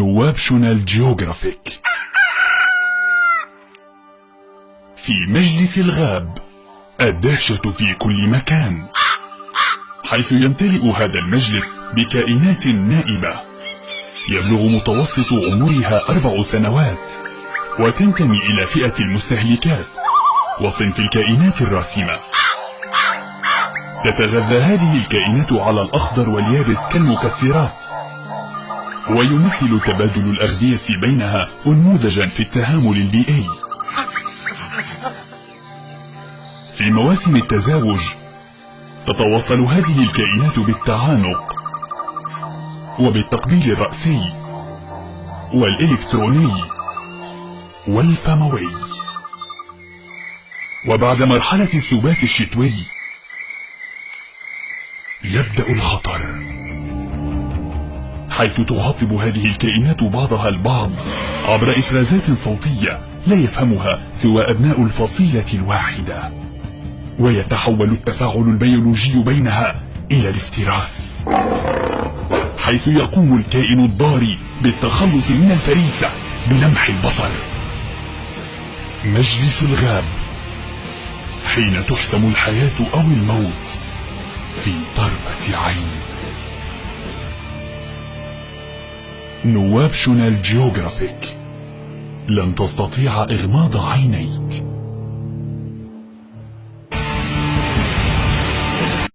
نوابشونال جيوغرافيك. في مجلس الغاب، الدهشة في كل مكان، حيث يمتلئ هذا المجلس بكائنات نائبة يبلغ متوسط عمرها 4 سنوات، وتنتمي إلى فئة المستهلكات وصنف الكائنات الراسمة. تتغذى هذه الكائنات على الأخضر واليابس كالمكسرات، ويمثل تبادل الأغذية بينها أنموذجا في التهامل البيئي. في مواسم التزاوج تتواصل هذه الكائنات بالتعانق وبالتقبيل الرأسي والإلكتروني والفموي. وبعد مرحلة السبات الشتوي يبدأ الخطر، حيث تعاقب هذه الكائنات بعضها البعض عبر إفرازات صوتية لا يفهمها سوى أبناء الفصيلة الواحدة، ويتحول التفاعل البيولوجي بينها إلى الافتراس، حيث يقوم الكائن الضاري بالتخلص من الفريسة بلمح البصر. مجلس الغاب، حين تحسم الحياة أو الموت في طرفة عين. نوابشونال جيوغرافيك، لن تستطيع إغماض عينيك.